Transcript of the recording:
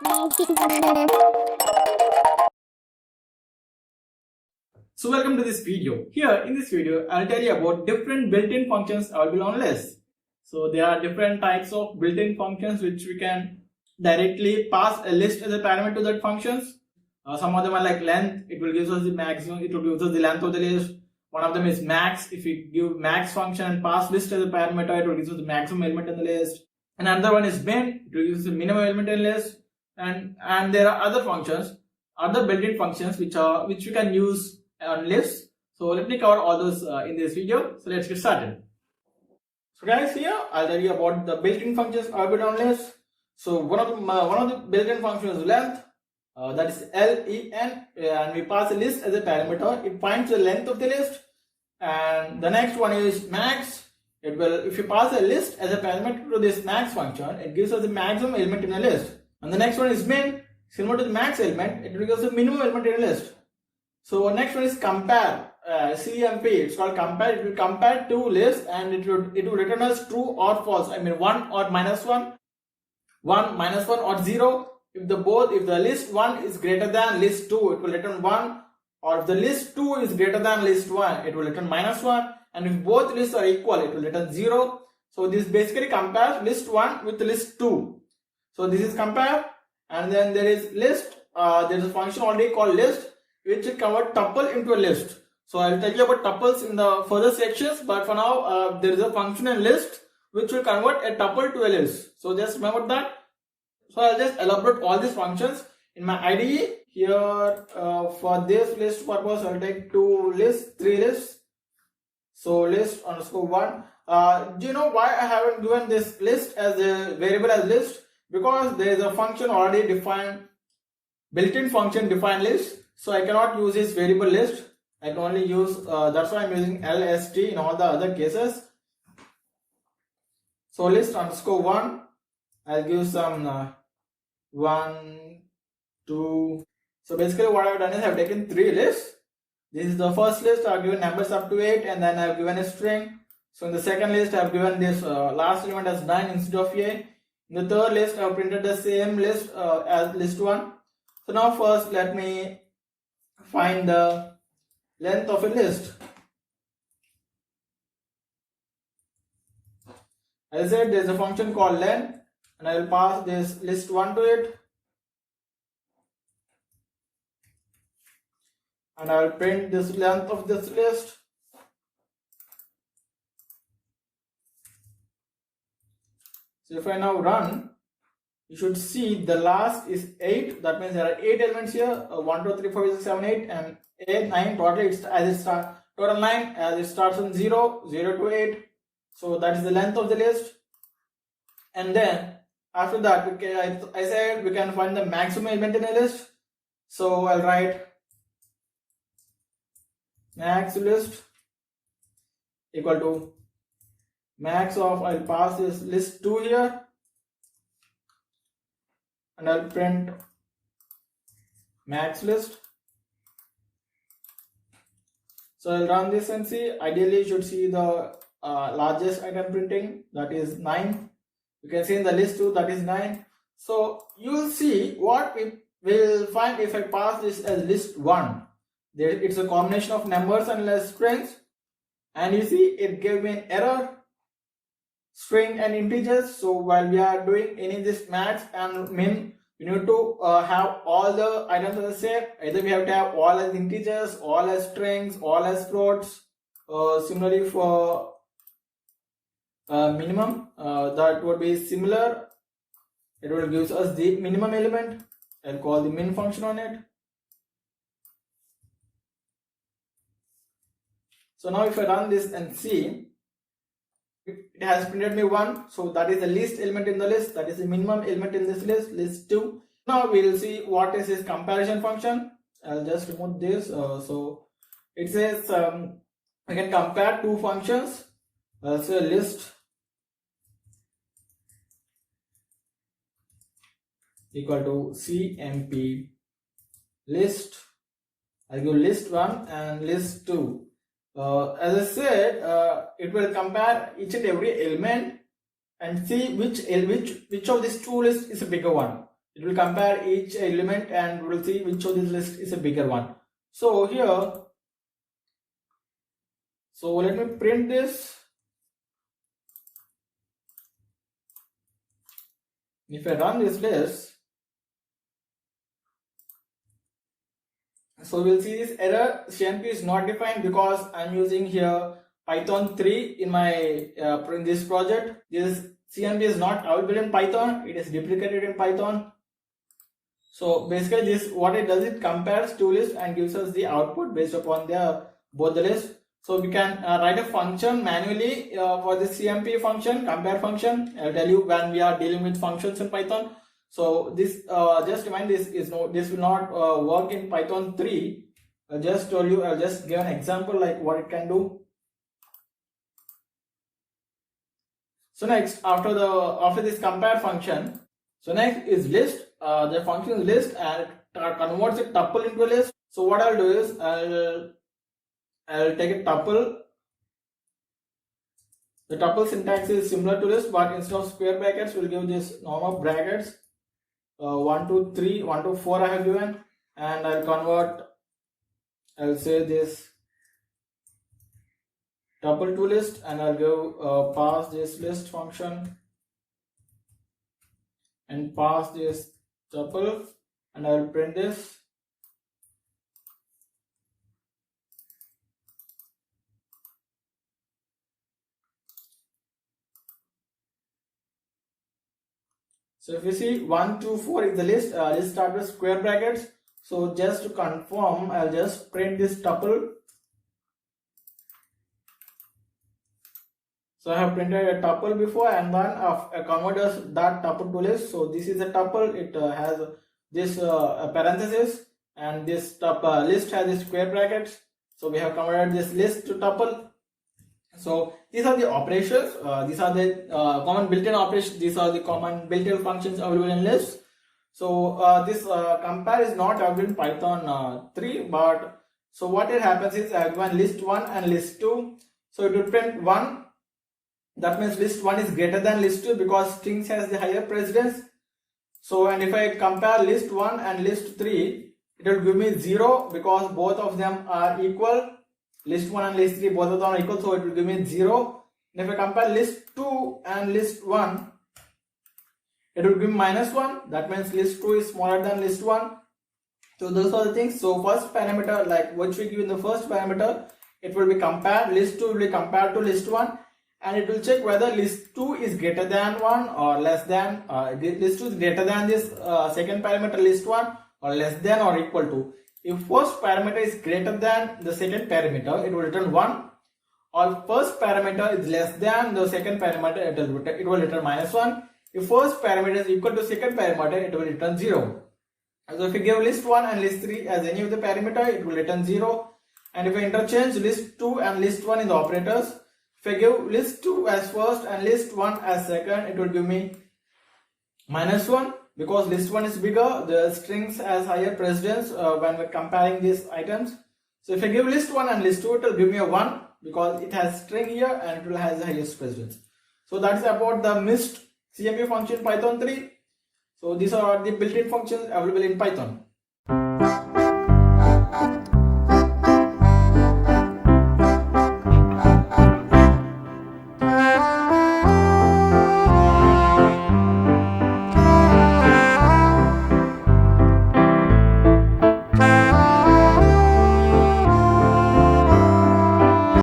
So welcome to this video. Here in this video, I'll tell you about different built-in functions available on list. So there are different types of built-in functions which we can directly pass a list as a parameter to that functions. Some of them are like length. It will give us the maximum. It will give us the length of the list. One of them is max. If we give max function and pass list as a parameter, it will give us the maximum element in the list. And another one is min. It will give us the minimum element in the list. And there are other functions, other built-in functions which we can use on lists. So let me cover all those in this video. So let's get started. So guys, here I'll tell you about the built-in functions available on lists. So one of the built-in functions is length. That is len, and we pass a list as a parameter. It finds the length of the list. And the next one is max. It will, if you pass a list as a parameter to this max function, it gives us the maximum element in a list. And the next one is min. Similar to the max element, it will give us the minimum element in a list. So next one is compare. CMP. It's called compare. It will compare two lists and it will return us true or false. I mean 1 or minus 1, 1 minus 1 or 0. If the list 1 is greater than list 2, it will return 1. Or if the list 2 is greater than list 1, it will return minus 1. And if both lists are equal, it will return 0. So this basically compares list 1 with list 2. So this is compare. And then there is list. There is a function already called list, which will convert tuple into a list. So I will tell you about tuples in the further sections, but for now there is a function in list which will convert a tuple to a list. So just remember that. So I'll just elaborate all these functions in my IDE. Here for this list purpose, I'll take three lists. So list underscore 1. Do you know why I haven't given this list as a variable as list? Because there is a function already defined, built-in function defined list. So I cannot use this variable list. I can only use, that's why I'm using LST in all the other cases. So list underscore 1, I'll give some 1, 2. So basically what I've done is I've taken 3 lists. This is the first list. I've given numbers up to 8 and then I've given a string. So in the second list I've given this last element as 9 instead of a. In the third list I've printed the same list as list 1. So now first let me find the length of a list. As I said, there is a function called len, and I will pass this list 1 to it, and I will print this length of this list. So if I now run, you should see the last is 8. That means there are 8 elements here. 1, 2, 3, 4, 5, 6, 7, 8, and 8, 9. Total 9 as it starts on 0, 0 to 8. So that is the length of the list. And then after that, I said we can find the maximum element in a list. So I'll write max list equal to max of, I'll pass this list 2 here. And I'll print max list. So I'll run this and see. Ideally you should see the largest item printing, that is 9. You can see in the list 2 that is 9. So you will see what we will find if I pass this as list 1. It's a combination of numbers and less strings, and you see it gave me an error, string and integers. So while we are doing any of this max and min, we need to have all the items as the same. Either we have to have all as integers, all as strings, all as floats. Similarly for minimum, that would be similar. It will give us the minimum element. I'll call the min function on it. So now if I run this and see, it has printed me 1. So that is the least element in the list. That is the minimum element in this list, list 2. Now we will see what is this comparison function. I'll just remove this. So it says I can compare two functions. I'll say list equal to CMP list. I'll give list 1 and list 2. As I said, it will compare each and every element and see which of these two lists is a bigger one. It will compare each element and we will see which of this list is a bigger one. So here, so let me print this. If I run this list, so we'll see this error, CMP is not defined because I'm using here Python 3 in my in this project. This CMP is not available in Python, it is deprecated in Python. So basically this, what it does, it compares two lists and gives us the output based upon both the lists. So we can write a function manually for the CMP function, compare function. I'll tell you when we are dealing with functions in Python. So this, just remind, this will not work in Python 3. I just told you, I'll just give an example like what it can do. So next, after this compare function, so next is list. The function is list and it converts a tuple into a list. So what I'll do is I'll take a tuple. The tuple syntax is similar to list, but instead of square brackets, we'll give this normal brackets. 1 2 3 1 2 4 I have given, and I'll convert. I'll say this tuple to list, and I'll give pass this list function and pass this tuple, and I'll print this. So if you see 1 2 4 is the list, let's start with square brackets. So just to confirm, I'll just print this tuple. So I have printed a tuple before, and then I converted that tuple to list. So this is a tuple. It has this parenthesis, and this list has the square brackets. So we have converted this list to tuple. So these are the operations. These are the common built-in operations. These are the common built-in functions available in lists. So this compare is not available in Python 3, but so what it happens is I have given list 1 and list 2. So it will print 1. That means list 1 is greater than list 2 because strings has the higher precedence. So, and if I compare list 1 and list 3, it will give me 0 because both of them are equal. List 1 and list 3, both of them are equal, so it will give me 0. And if I compare list 2 and list 1, it will give me -1. That means list 2 is smaller than list 1. So those are the things. So first parameter, like what we give in the first parameter, it will be compared. List 2 will be compared to list 1. And it will check whether list 2 is greater than 1 or less than, list 2 is greater than this second parameter list 1 or less than or equal to. If first parameter is greater than the second parameter, it will return 1. Or first parameter is less than the second parameter, it will return -1. If first parameter is equal to second parameter, it will return 0. So if we give list 1 and list 3 as any of the parameter, it will return 0. And if we interchange list 2 and list 1 in the operators, if I give list 2 as first and list 1 as second, it will give me -1 because list 1 is bigger. The strings has higher precedence when we're comparing these items. So if I give list 1 and list 2, it will give me a 1 because it has string here and it will has the highest precedence. So that's about the missed CMP function Python 3. So these are the built-in functions available in Python.